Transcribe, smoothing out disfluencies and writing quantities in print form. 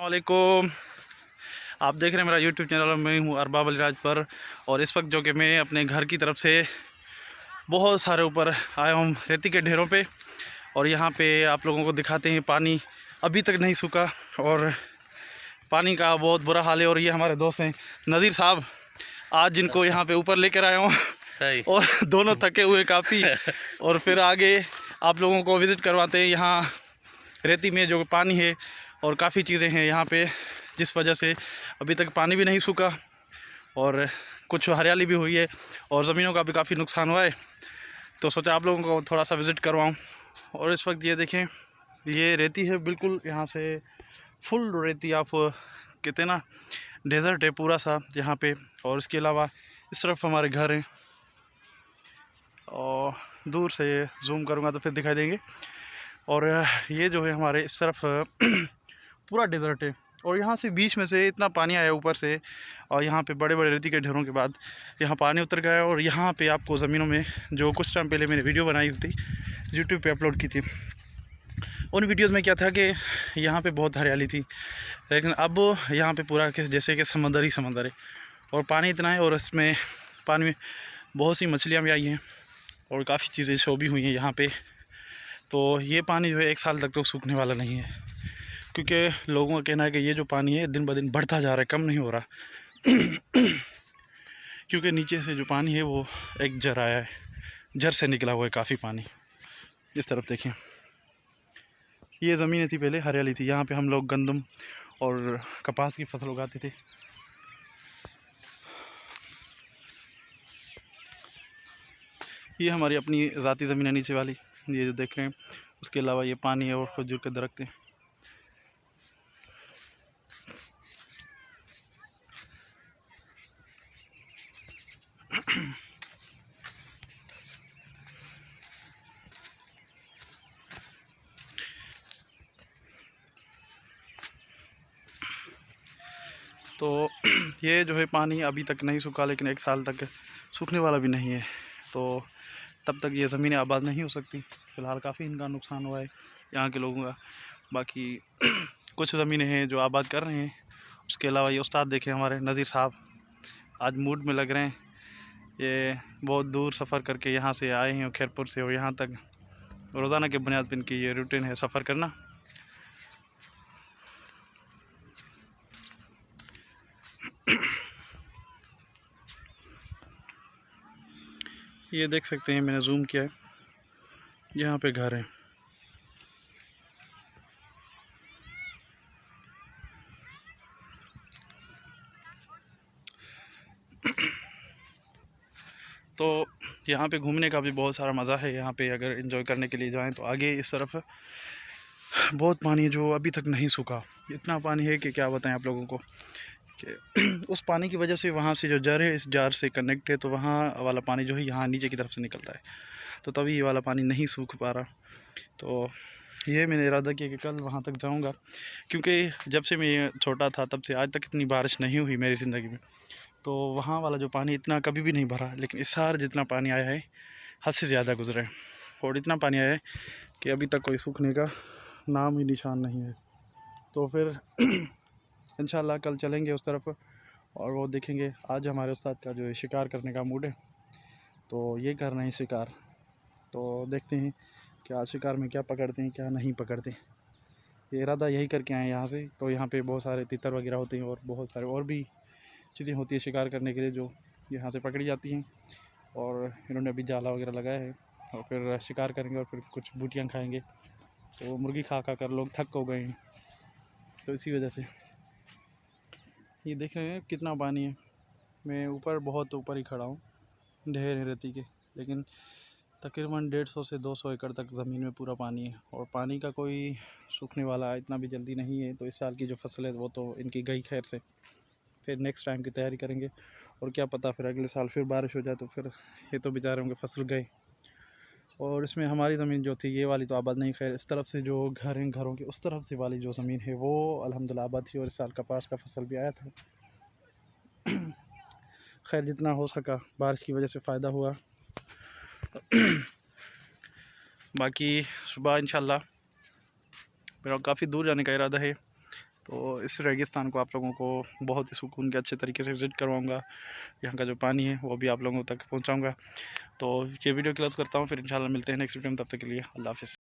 वालेकुम। आप देख रहे हैं मेरा यूट्यूब चैनल। मैं हूँ अरबाब अली राजपर और इस वक्त जो कि मैं अपने घर की तरफ से बहुत सारे ऊपर आया हूँ रेती के ढेरों पे। और यहाँ पे आप लोगों को दिखाते हैं पानी अभी तक नहीं सूखा और पानी का बहुत बुरा हाल है। और ये हमारे दोस्त हैं नज़ीर साहब, आज जिनको यहाँ पे ऊपर लेकर आया हूँ सही। और दोनों थके हुए काफ़ी। और फिर आगे आप लोगों को विज़िट करवाते हैं यहाँ रेती में जो पानी है और काफ़ी चीज़ें हैं यहाँ पे, जिस वजह से अभी तक पानी भी नहीं सूखा और कुछ हरियाली भी हुई है और ज़मीनों का भी काफ़ी नुकसान हुआ है। तो सोचा आप लोगों को थोड़ा सा विज़िट करवाऊँ। और इस वक्त ये देखें, ये रेती है बिल्कुल, यहाँ से फुल रेती, आप कहते ना डेज़र्ट है पूरा सा यहाँ पे। और इसके अलावा इस तरफ हमारे घर हैं और दूर से जूम करूँगा तो फिर दिखाई देंगे। और ये जो है हमारे इस तरफ पूरा डेज़र्ट है और यहाँ से बीच में से इतना पानी आया ऊपर से और यहाँ पे बड़े बड़े रेती के ढेरों के बाद यहाँ पानी उतर गया। और यहाँ पे आपको ज़मीनों में जो कुछ टाइम पहले मैंने वीडियो बनाई हुई थी, यूट्यूब पे अपलोड की थी, उन वीडियोज़ में क्या था कि यहाँ पे बहुत हरियाली थी, लेकिन अब यहाँ पे पूरा जैसे कि समंदर ही समंदर है और पानी इतना है। और इसमें पानी में बहुत सी मछलियाँ भी आई हैं और काफ़ी चीज़ें शो भी हुई हैं यहाँ पे। तो ये पानी जो है एक साल तक तो सूखने वाला नहीं है, क्योंकि लोगों का कहना है कि ये जो पानी है दिन ब दिन बढ़ता जा रहा है, कम नहीं हो रहा। क्योंकि नीचे से जो पानी है वो एक जर आया है, जर से निकला हुआ है काफ़ी पानी। इस तरफ देखें, ये ज़मीनें थी पहले, हरियाली थी, यहाँ पे हम लोग गंदम और कपास की फसल उगाते थे। ये हमारी अपनी ज़ाती ज़मीन है नीचे वाली, ये जो देख रहे हैं। उसके अलावा ये पानी है और खजूर के दरख्त हैं। तो ये जो है पानी अभी तक नहीं सूखा, लेकिन एक साल तक सूखने वाला भी नहीं है। तो तब तक ये ज़मीनें आबाद नहीं हो सकती। फ़िलहाल काफ़ी इनका नुकसान हुआ है यहाँ के लोगों का। बाकी कुछ ज़मीनें हैं जो आबाद कर रहे हैं। उसके अलावा ये उस्ताद देखें हमारे नज़ीर साहब, आज मूड में लग रहे हैं। ये बहुत दूर सफ़र करके यहाँ से आए हैं खैरपुर से, और यहाँ तक रोज़ाना के बुनियाद पर इनकी ये रूटीन है सफ़र करना। ये देख सकते हैं, मैंने जूम किया है, यहाँ पे घर है। तो यहाँ पे घूमने का भी बहुत सारा मज़ा है। यहाँ पे अगर एंजॉय करने के लिए जाएं तो आगे इस तरफ बहुत पानी है जो अभी तक नहीं सूखा। इतना पानी है कि क्या बताएं आप लोगों को कि उस पानी की वजह से वहाँ से जो जार है, इस जार से कनेक्ट है, तो वहाँ वाला पानी जो है यहाँ नीचे की तरफ से निकलता है, तो तभी ये वाला पानी नहीं सूख पा रहा। तो ये मैंने इरादा किया कि कल वहाँ तक जाऊँगा, क्योंकि जब से मैं छोटा था तब से आज तक इतनी बारिश नहीं हुई मेरी ज़िंदगी में। तो वहाँ वाला जो पानी इतना कभी भी नहीं भरा, लेकिन इस साल जितना पानी आया है हद से ज़्यादा गुजरा है। और इतना पानी आया है कि अभी तक कोई सूखने का नाम ही निशान नहीं है। तो फिर इंशाल्लाह कल चलेंगे उस तरफ और वो देखेंगे। आज हमारे उस्ताद का जो है शिकार करने का मूड है, तो ये कर रहे हैं शिकार। तो देखते हैं कि आज शिकार में क्या पकड़ते हैं क्या नहीं पकड़ते। ये इरादा यही करके आए यहाँ से। तो यहाँ पे बहुत सारे तितर वगैरह होते हैं और बहुत सारे और भी चीज़ें होती है शिकार करने के लिए जो यहाँ से पकड़ी जाती हैं। और इन्होंने अभी जाला वगैरह लगाया है और फिर शिकार करेंगे और फिर कुछ बूटियाँ खाएंगे। तो मुर्गी खा खा कर लोग थक हो गए हैं, तो इसी वजह से। ये देख रहे हैं कितना पानी है। मैं ऊपर बहुत ऊपर ही खड़ा हूँ, ढेर है रेती के, लेकिन तकरीबन 150 से 200 एकड़ तक ज़मीन में पूरा पानी है और पानी का कोई सूखने वाला इतना भी जल्दी नहीं है। तो इस साल की जो फसल है वो तो इनकी गई खैर से। फिर नेक्स्ट टाइम की तैयारी करेंगे और क्या पता फिर अगले साल फिर बारिश हो जाए तो फिर ये तो बेचारे होंगे फसल गए। और इसमें हमारी ज़मीन जो थी ये वाली तो आबाद नहीं, खैर इस तरफ से जो घर हैं घरों के उस तरफ से वाली जो ज़मीन है वो अल्हम्दुलिल्लाह आबाद थी और इस साल कपास का फसल भी आया था। खैर जितना हो सका बारिश की वजह से फ़ायदा हुआ। बाकी सुबह इंशाल्लाह मेरा काफ़ी दूर जाने का इरादा है, तो इस रेगिस्तान को आप लोगों को बहुत ही सुकून के अच्छे तरीके से विज़िट करवाऊँगा। यहाँ का जो पानी है वो भी आप लोगों तक पहुँचाऊँगा। तो ये वीडियो क्लोज़ करता हूँ, फिर इंशाल्लाह मिलते हैं नेक्स्ट वीडियो में, तब तक के लिए अल्लाह हाफ़िज़।